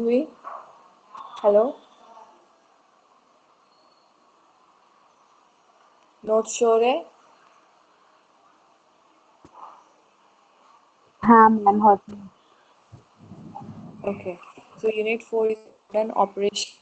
Me? Hello? Not sure है? हाँ ma'am होती है। Okay. So Unit 4 is an operation.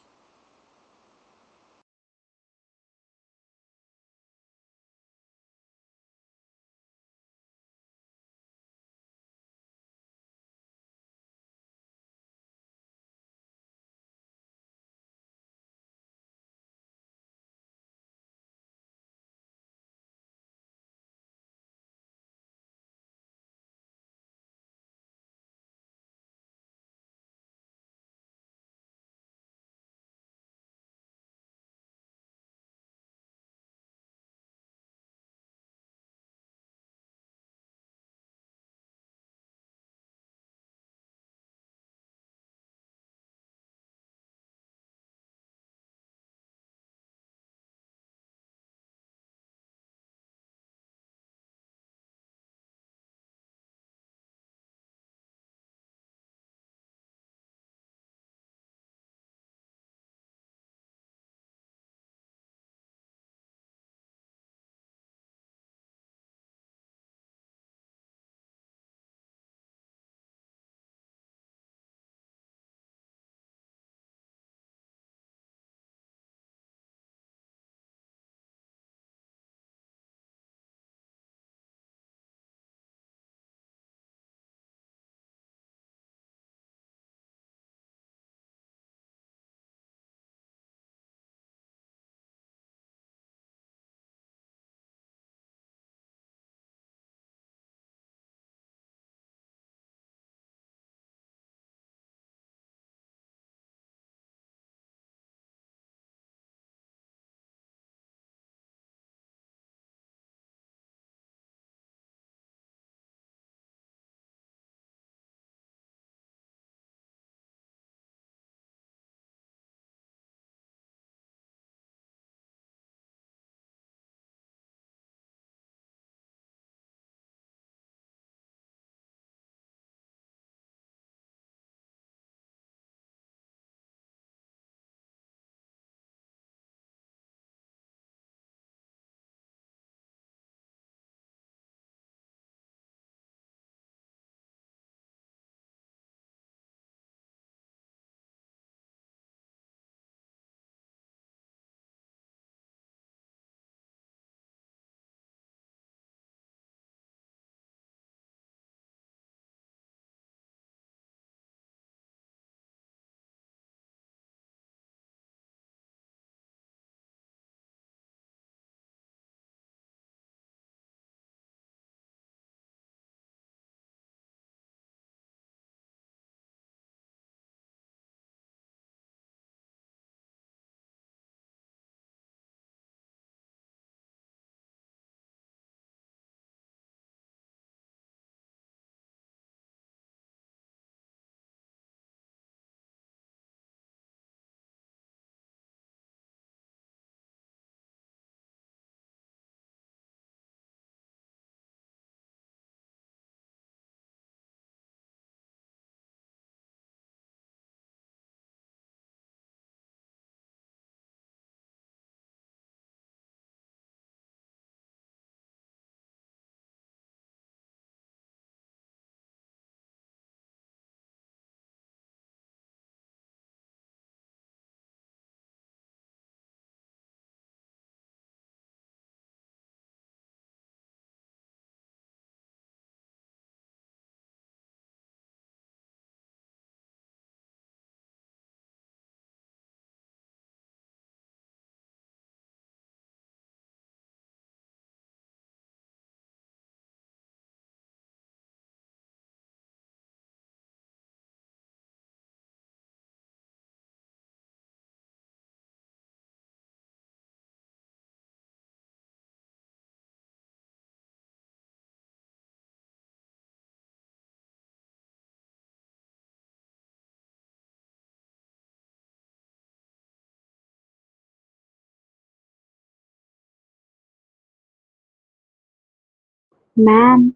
Ma'am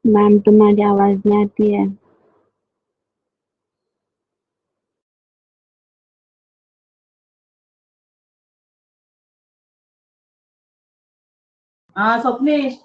ma'am तुम्हारी आवाज नहीं आती है। हाँ स्वप्नेश।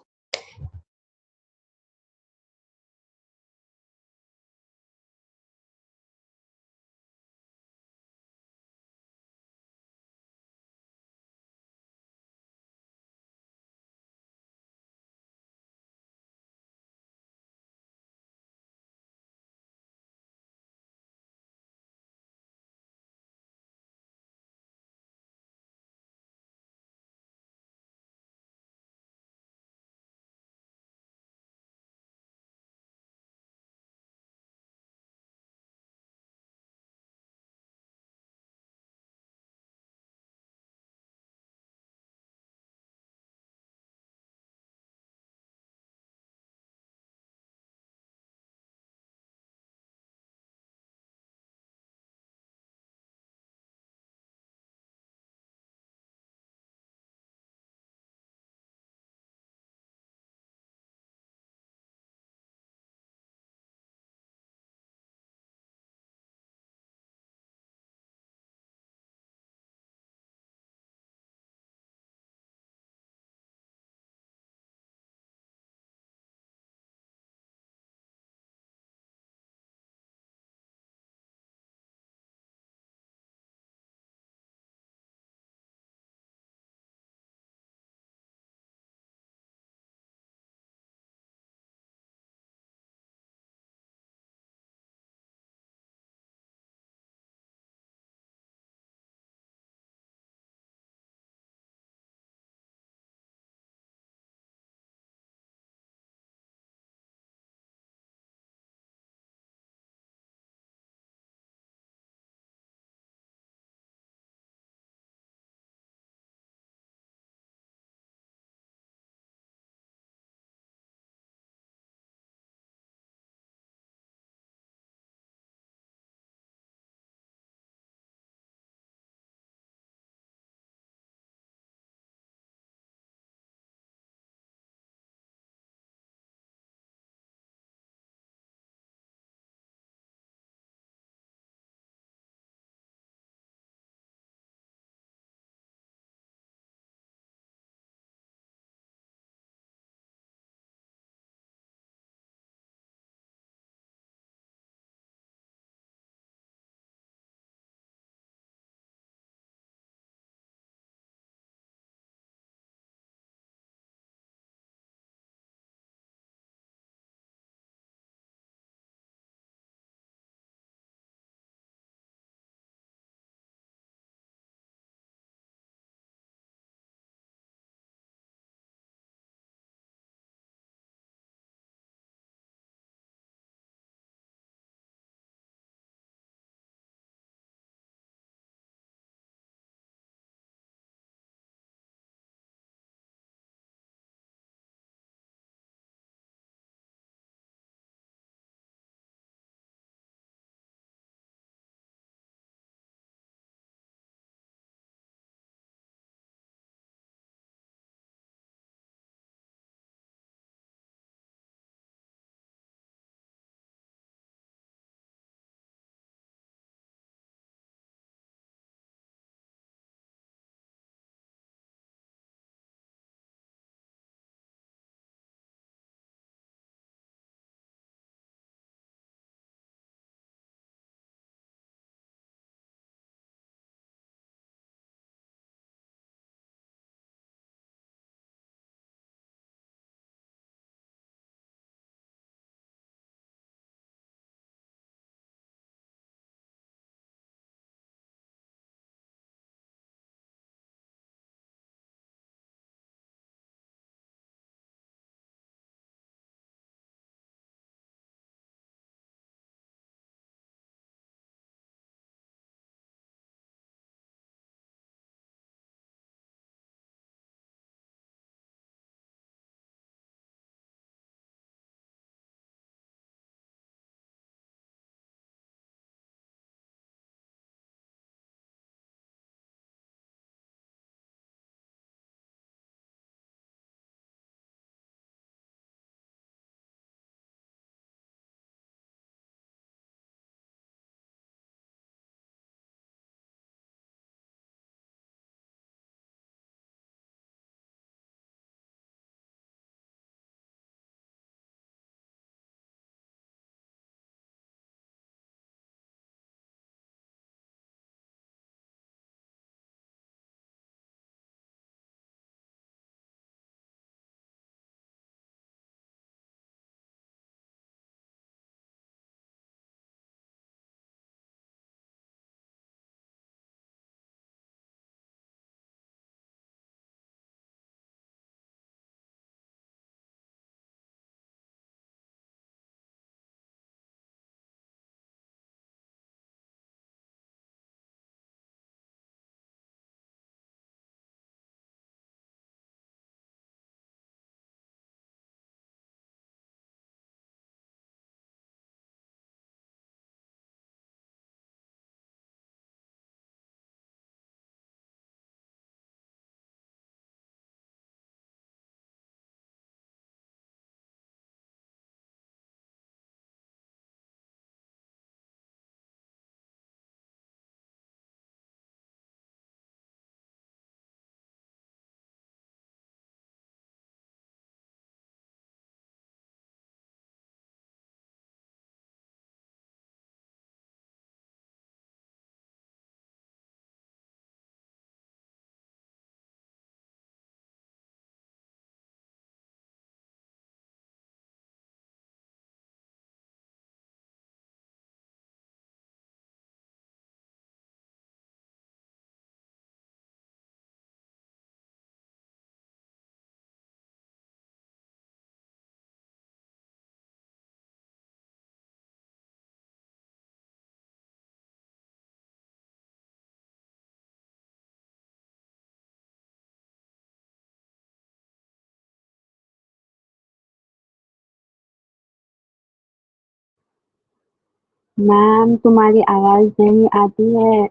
मैम तुम्हारी आवाज नहीं आती है।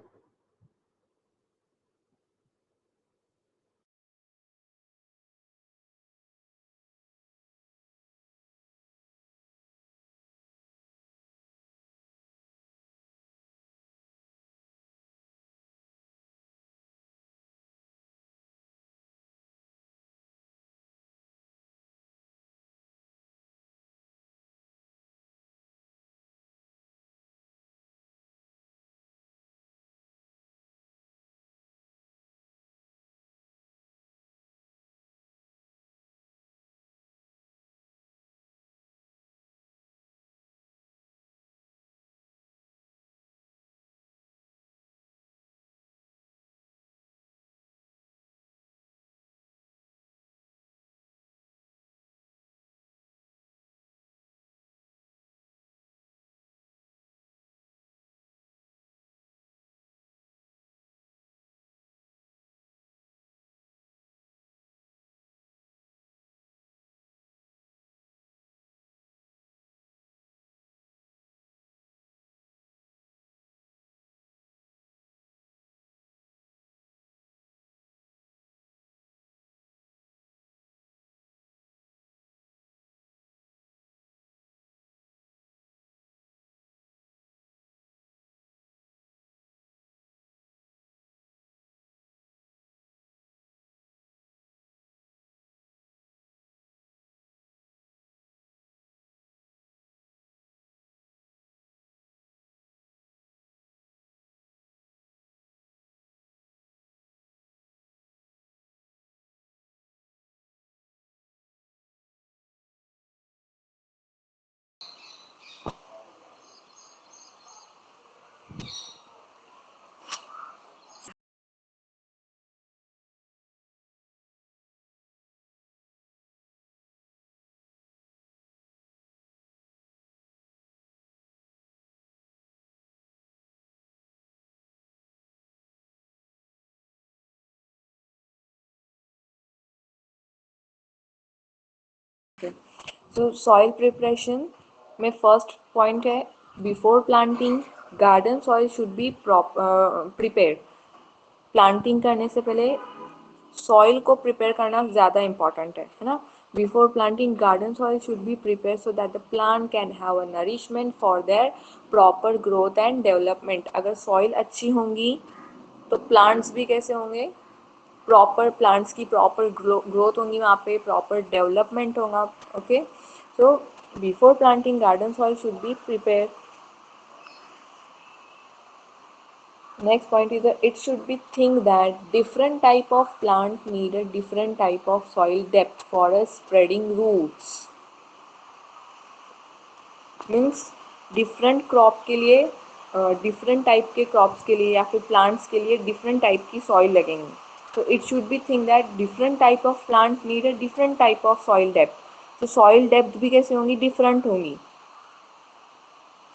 So soil preparation में first point है before planting garden soil should be prepared. Planting करने से पहले सॉइल को प्रिपेयर करना ज़्यादा इम्पॉर्टेंट है ना. Before planting garden soil should be prepare so that the plant can have a nourishment for their proper growth and development. अगर soil अच्छी होंगी तो प्लांट्स भी कैसे होंगे, प्रॉपर प्लांट्स की प्रॉपर ग्रोथ होंगी, वहाँ पे प्रॉपर डेवलपमेंट होगा. Okay, so before planting garden soil should be prepare. Next point is that it should be think that different type of plant need a different type of soil depth for a spreading roots. Means different crop के लिए different type के crops के लिए या फिर plants के लिए different type की soil लगेंगी. So it should be think that different type of plant need a different type of soil depth. तो soil depth भी कैसे होंगी, different होंगी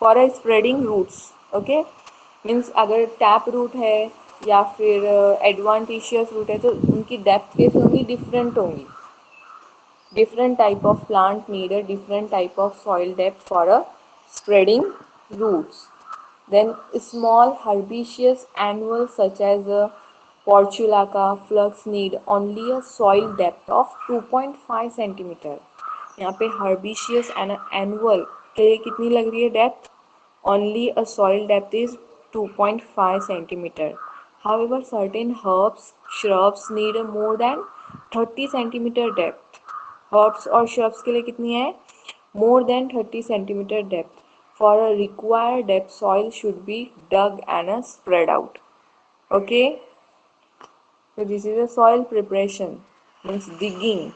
for a spreading roots. Okay, means अगर टैप रूट है या फिर एडवांटिशियस रूट है तो उनकी डेप्थ कैसे होंगी, डिफरेंट होंगी. Different type of plant need a different type of soil depth for a spreading roots. Then small herbaceous annual such as portulaca flux need only a soil depth of 2.5 centimetre. यहाँ पे हर्बिशियस annual के लिए कितनी लग रही है depth, only a soil depth is 2.5 centimeter. However, certain herbs, shrubs need a more than 30 centimeter depth. Herbs और shrubs के लिए कितनी है, more than 30 centimeter depth. For a required depth, soil should be dug and spread out. Okay, so this is a soil preparation, means digging.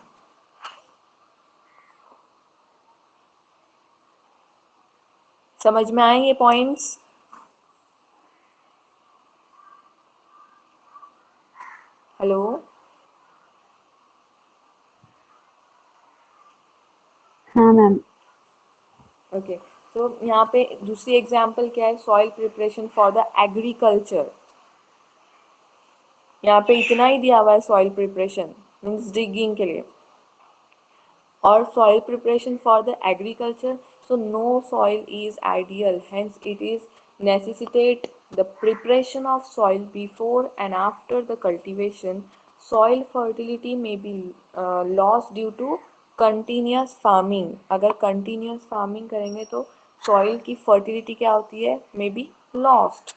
समझ में आए ये points? Hello, हाँ मैम। ओके. तो यहाँ पे दूसरी एग्जाम्पल क्या है, soil preparation for the agriculture. यहाँ पे इतना ही दिया हुआ है सॉइल प्रिपरेशन मीन्स डिगिंग के लिए. और soil preparation for the agriculture, So no soil is ideal, hence it is necessitate the preparation of soil before and after the cultivation. Soil fertility may be lost due to continuous farming. अगर continuous farming करेंगे तो soil की fertility क्या होती है? May be lost.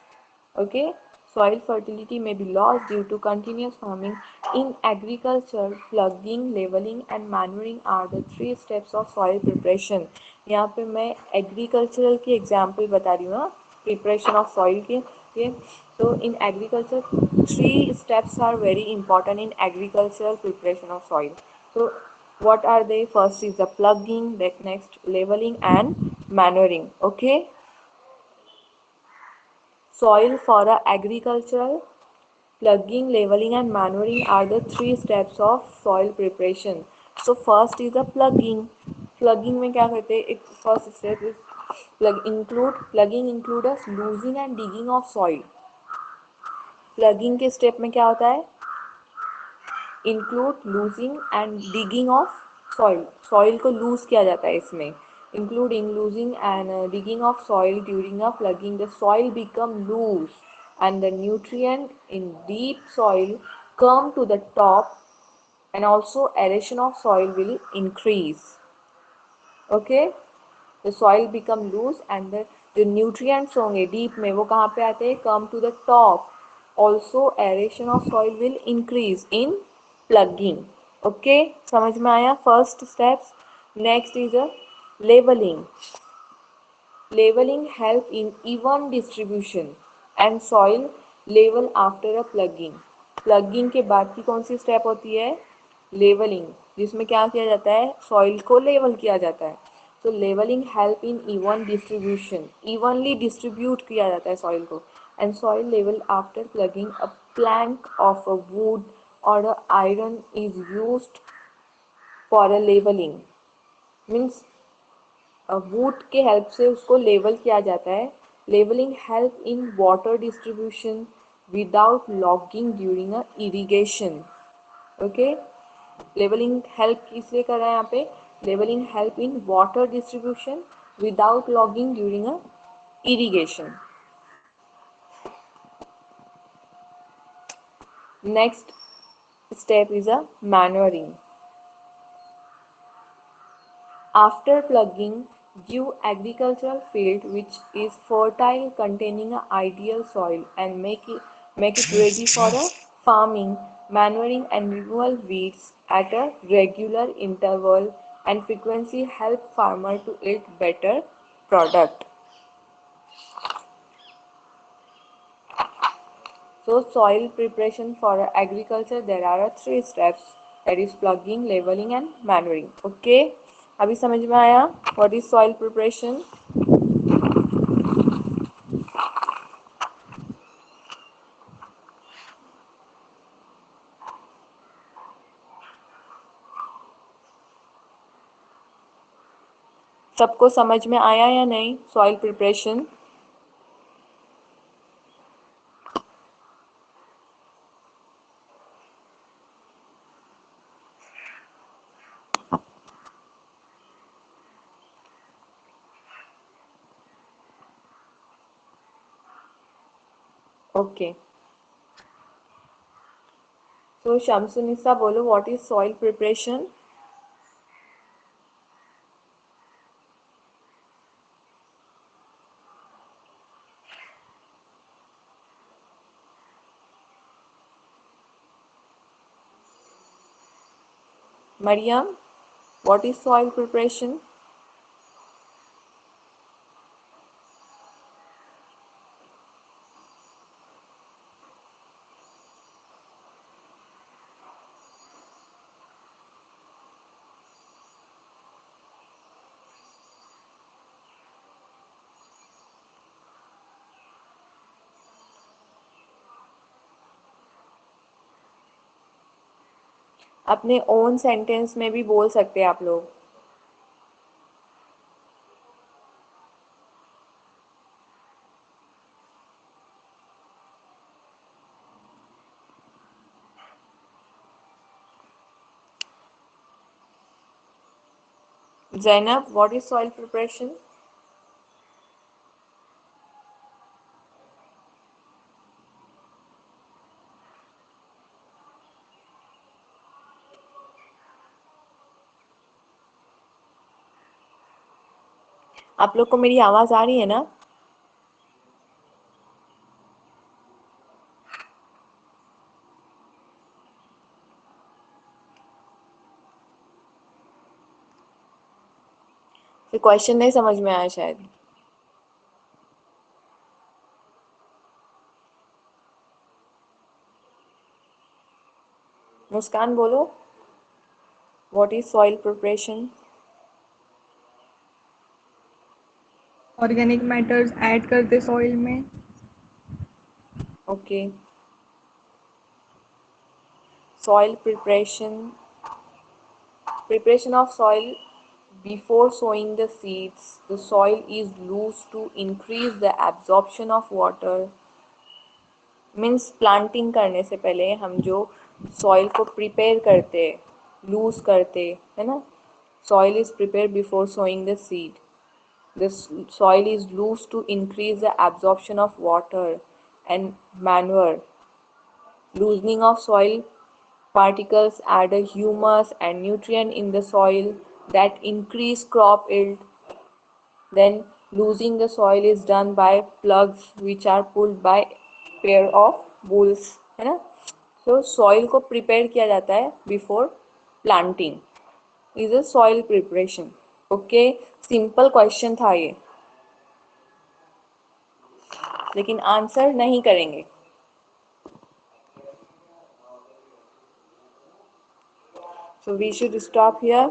Okay, soil fertility may be lost due to continuous farming. In agriculture, plugging, leveling and manuring are the three steps of soil preparation. यहाँ पे मैं agricultural की example बता रही हूँ ना, preparation of soil के ये. So in agriculture, three steps are very important in agricultural preparation of soil. So what are they? First is the plugging, then next leveling and manuring. Okay. Soil for a agricultural, plugging, leveling and manuring are the three steps of soil preparation. So first is the plugging. Plugging में क्या करते हैं? एक first step is plugging include us losing and digging of soil. Plugging के step में क्या होता है? Include losing and digging of soil. Soil को lose किया जाता है इसमें. Including losing and digging of soil during a plugging, the soil become loose and the nutrient in deep soil come to the top, and also aeration of soil will increase. Okay, the soil become loose and the जो nutrients होंगे deep में वो कहाँ पे आते हैं? Come to the top. Also aeration of soil will increase in plugging. Okay, समझ में आया? First steps. Next is a leveling. Leveling help in even distribution and soil level after a plugging. Plugging के बाद की कौन see step होती है? Levelling, जिसमें क्या किया जाता है? सॉइल को लेवल किया जाता है. तो levelling help in even distribution, evenly distribute किया जाता है सॉइल को. And soil level after ploughing, a plank of a wood or a iron is used for a levelling. Means wood के हेल्प से उसको लेवल किया जाता है. Levelling help in water distribution without logging during a irrigation. Okay, levelling help इसलिए कर रहा है यहाँ पे. Levelling help in water distribution without logging during a irrigation. Next step is a manuring. After plugging, give agricultural field which is fertile containing a ideal soil and make it ready for a farming. Manuring and removal weeds at a regular interval and frequency help farmer to yield better product. So soil preparation for agriculture, there are three steps, that is plugging, leveling and manuring. Okay, अभी समझ में आया what is soil preparation? सबको समझ में आया या नहीं सॉइल प्रिपरेशन? ओके, तो शमसुनिसा बोलो what is soil preparation? Mariam, what is soil preparation? अपने ओन सेंटेंस में भी बोल सकते हैं आप लोग. Zainab, what is soil preparation? आप लोग को मेरी आवाज आ रही है ना? फिर क्वेश्चन नहीं समझ में आया शायद। मुस्कान बोलो, what is soil preparation? Organic matters add करते सॉइल में। Okay, soil preparation of soil before sowing the seeds. The soil is loose to increase the absorption of water. Means planting करने से पहले हम जो सॉइल को प्रिपेयर करते, loose करते, है ना? Soil is prepare before sowing the seed. The soil is loose to increase the absorption of water and manure. Loosening of soil particles add a humus and nutrient in the soil that increase crop yield. Then losing the soil is done by plugs which are pulled by pair of bulls, है ना? So soil को prepare किया जाता है before planting. Is a soil preparation. Okay, simple question था ये, लेकिन answer नहीं करेंगे. So we should stop here.